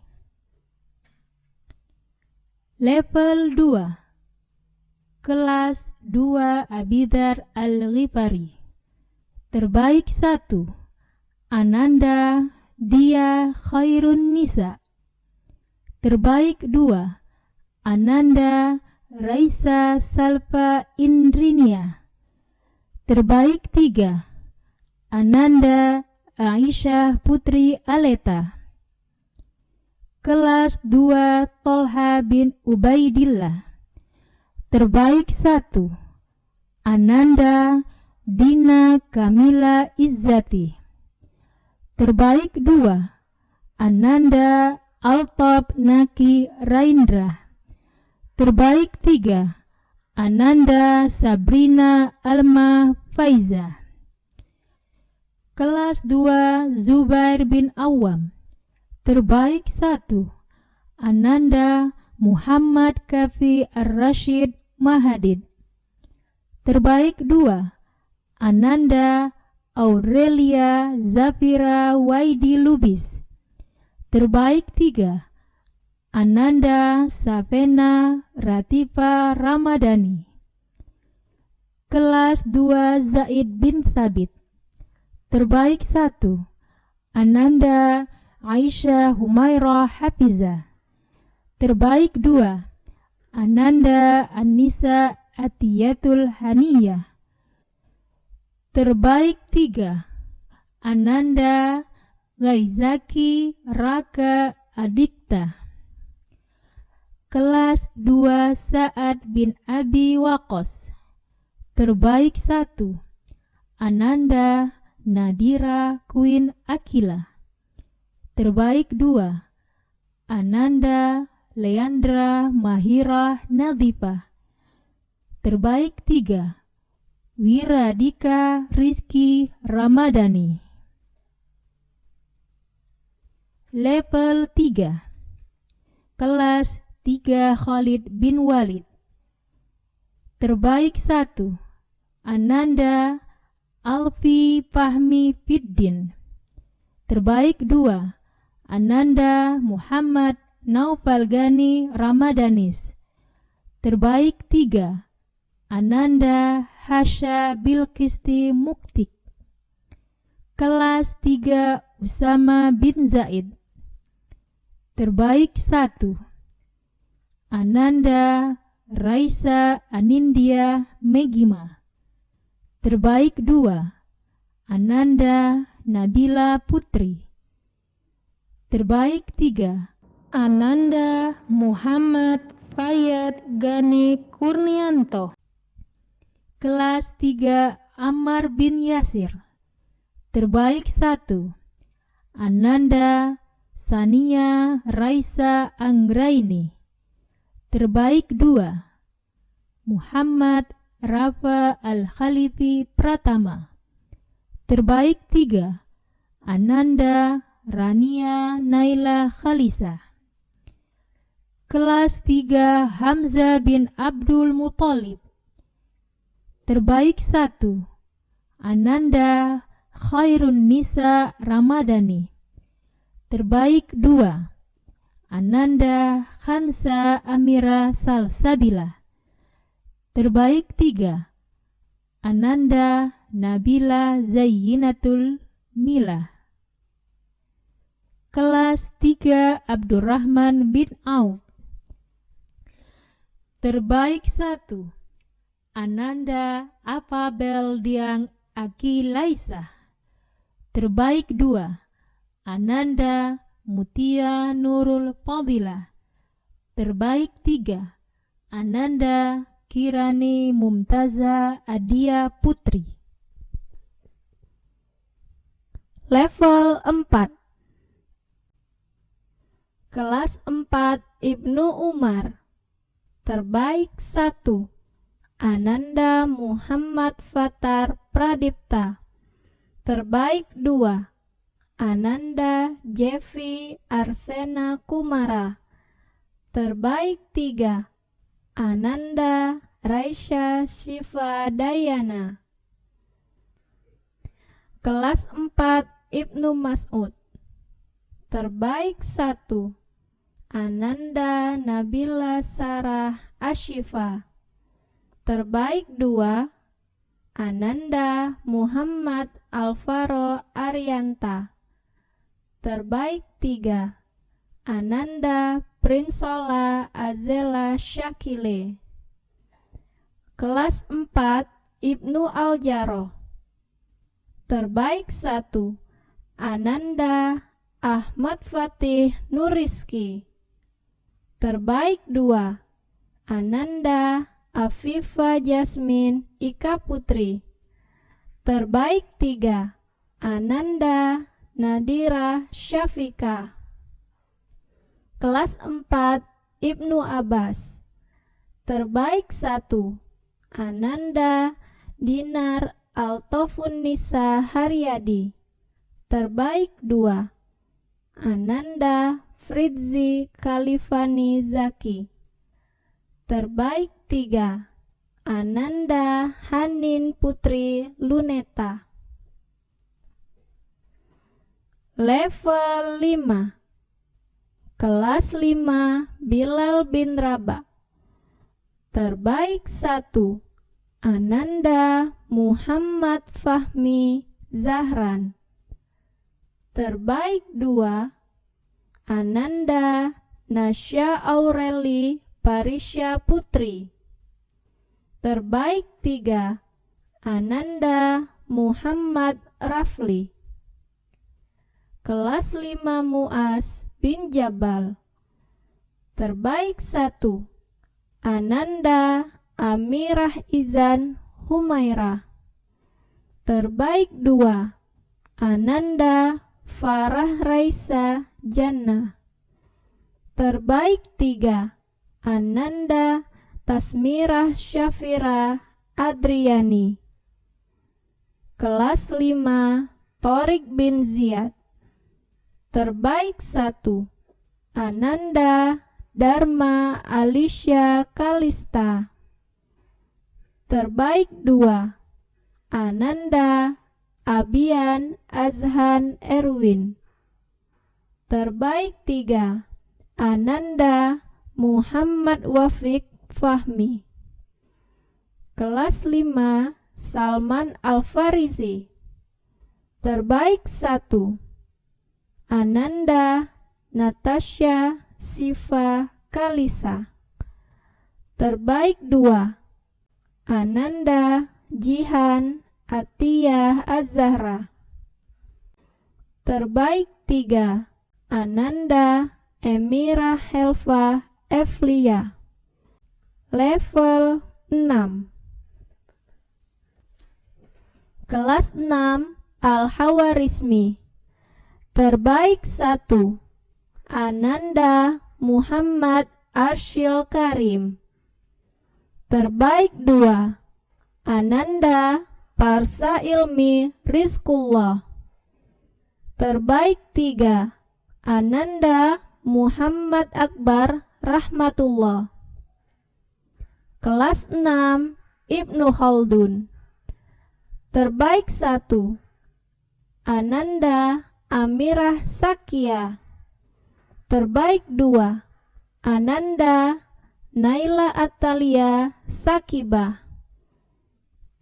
Level 2, kelas 2 Abidar Al-Ghifari. Terbaik 1, Ananda Dia Khairun Nisa. Terbaik 2, Ananda Raisa Salva Indrinia. Terbaik 3, Ananda Aisyah Putri Aleta. Kelas 2 Tolha bin Ubaidillah. Terbaik 1, Ananda Dina Kamila Izzati. Terbaik 2, Ananda Altab Naki Raindra. Terbaik 3, Ananda Sabrina Alma Faiza. Kelas 2 Zubair bin Awam. Terbaik 1, Ananda Muhammad Kafi Ar-Rashid Mahadid. Terbaik 2, Ananda Aurelia Zafira Waidi Lubis. Terbaik 3, Ananda Safena Ratifa Ramadhani. Kelas 2 Zaid bin Thabit. Terbaik 1, Ananda Aisyah Humairah Hafiza. Terbaik 2, Ananda Anissa Atiyatul Haniyah. Terbaik 3, Ananda Gaizaki Raka Adikta. Kelas 2 Sa'ad bin Abi Waqqas. Terbaik 1, Ananda Nadira Queen Akila. Terbaik 2, Ananda Leandra Mahira Nadifah. Terbaik 3, Wiradika Rizky Ramadhani. Level 3, kelas 3 Khalid bin Walid. Terbaik 1, Ananda Alfi Fahmi Fiddin. Terbaik 2, Ananda Muhammad Naufal Gani Ramadanis. Terbaik 3, Ananda Hasya Bilkisti Muktik. Kelas 3 Usama bin Zaid. Terbaik 1, Ananda Raisa Anindya Megima. Terbaik 2, Ananda Nabila Putri. Terbaik 3, Ananda Muhammad Fayad Gani Kurnianto. Kelas 3 Ammar bin Yasir. Terbaik 1, Ananda Sania Raisa Anggraini. Terbaik 2, Muhammad Rafa Al-Khalifi Pratama. Terbaik 3, Ananda Rania Naila Khalisa. Kelas 3 Hamzah bin Abdul Muthalib. Terbaik 1, Ananda Khairun Nisa Ramadhani. Terbaik 2, Ananda Khansa Amira Salsabila. Terbaik 3, Ananda Nabila Zayyinatul Mila. Kelas 3 Abdurrahman bin Auf. Terbaik 1, Ananda Apabel Diang Akilaisa. Terbaik 2, Ananda Mutia Nurul Fadila. Terbaik 3, Ananda Kirani Mumtaza Adia Putri. Level 4. Kelas 4 Ibnu Umar. Terbaik 1, Ananda Muhammad Fatar Pradipta. Terbaik 2, Ananda Jevi Arsena Kumara. Terbaik 3, Ananda Raisya Syifa Dayana. Kelas 4 Ibnu Mas'ud. Terbaik 1, Ananda Nabila Sarah Ashifa. Terbaik 2, Ananda Muhammad Alvaro Arianta. Terbaik 3, Ananda Prinsola Azela Syakile. Kelas 4 Ibnu Aljaroh. Terbaik 1, Ananda Ahmad Fatih Nuriski. Terbaik 2, Ananda Afifa Jasmin Ika Putri. Terbaik 3, Ananda Nadira Syafika. Kelas 4 Ibnu Abbas. Terbaik 1, Ananda Dinar Altofunisa Haryadi. Terbaik 2, Ananda Fridzi Kalifani Zaki. Terbaik 3, Ananda Hanin Putri Luneta. Level 5. Kelas 5 Bilal bin Rabah. Terbaik 1, Ananda Muhammad Fahmi Zahran. Terbaik 2, Ananda Nasya Aureli Parisya Putri. Terbaik 3, Ananda Muhammad Rafli. Kelas 5 Muaz bin Jabal. Terbaik 1, Ananda Amirah Izan Humairah. Terbaik 2, Ananda Farah Raisa Jannah. Terbaik 3, Ananda Tasmirah Syafira Adriani. Kelas 5 Torik bin Ziyad. Terbaik 1, Ananda Dharma Alisya Kalista. Terbaik 2, Ananda Abian Azhan Erwin. Terbaik 3, Ananda Muhammad Wafiq Fahmi. Kelas 5 Salman Al-Farisi. Terbaik 1, Ananda Natasha Siva Kalisa. Terbaik 2, Ananda Jihan Atiyah Azahra. Terbaik 3, Ananda Emira Helva Evlia. Level 6. Kelas 6 Al-Hawarizmi. Terbaik 1, Ananda Muhammad Arsyil Karim. Terbaik 2, Ananda Parsa Ilmi Rizkullah. Terbaik 3, Ananda Muhammad Akbar Rahmatullah. Kelas 6 Ibnu Khaldun. Terbaik 1, Ananda Amirah Sakia. Terbaik 2, Ananda Naila Atalia Sakibah.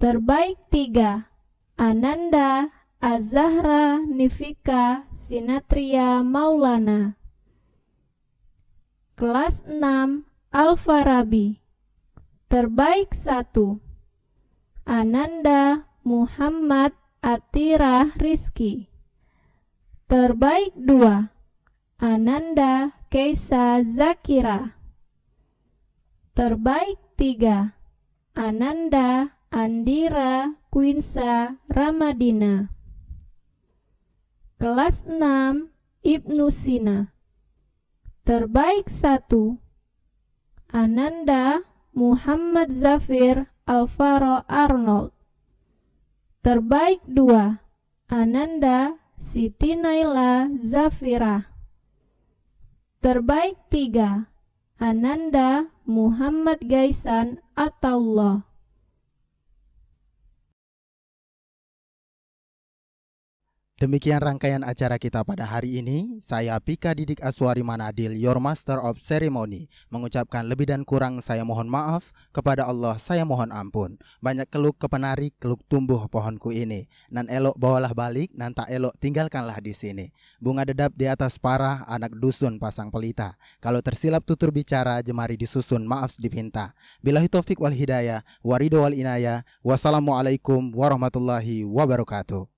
Terbaik 3, Ananda Azahra Nifika Sinatria Maulana. Kelas 6 Al-Farabi. Terbaik 1, Ananda Muhammad Atirah Rizki. Terbaik 2, Ananda Keisa Zakira. Terbaik 3, Ananda Andira Quinsa Ramadina. Kelas 6 Ibnu Sina. Terbaik 1, Ananda Muhammad Zafir Alvaro Arnold. Terbaik 2, Ananda Siti Naila Zafira. Terbaik 3, Ananda Muhammad Gaisan Ataullah. Demikian rangkaian acara kita pada hari ini. Saya Pika Didik Aswari Manadil, Your Master of Ceremony, mengucapkan lebih dan kurang saya mohon maaf. Kepada Allah saya mohon ampun. Banyak keluk kepenari, keluk tumbuh pohonku ini. Nan elok bawalah balik, nan tak elok tinggalkanlah di sini. Bunga dedap di atas parah, anak dusun pasang pelita. Kalau tersilap tutur bicara, jemari disusun, maaf dipinta. Billahi taufik wal hidayah, warido wal inayah. Wassalamualaikum warahmatullahi wabarakatuh.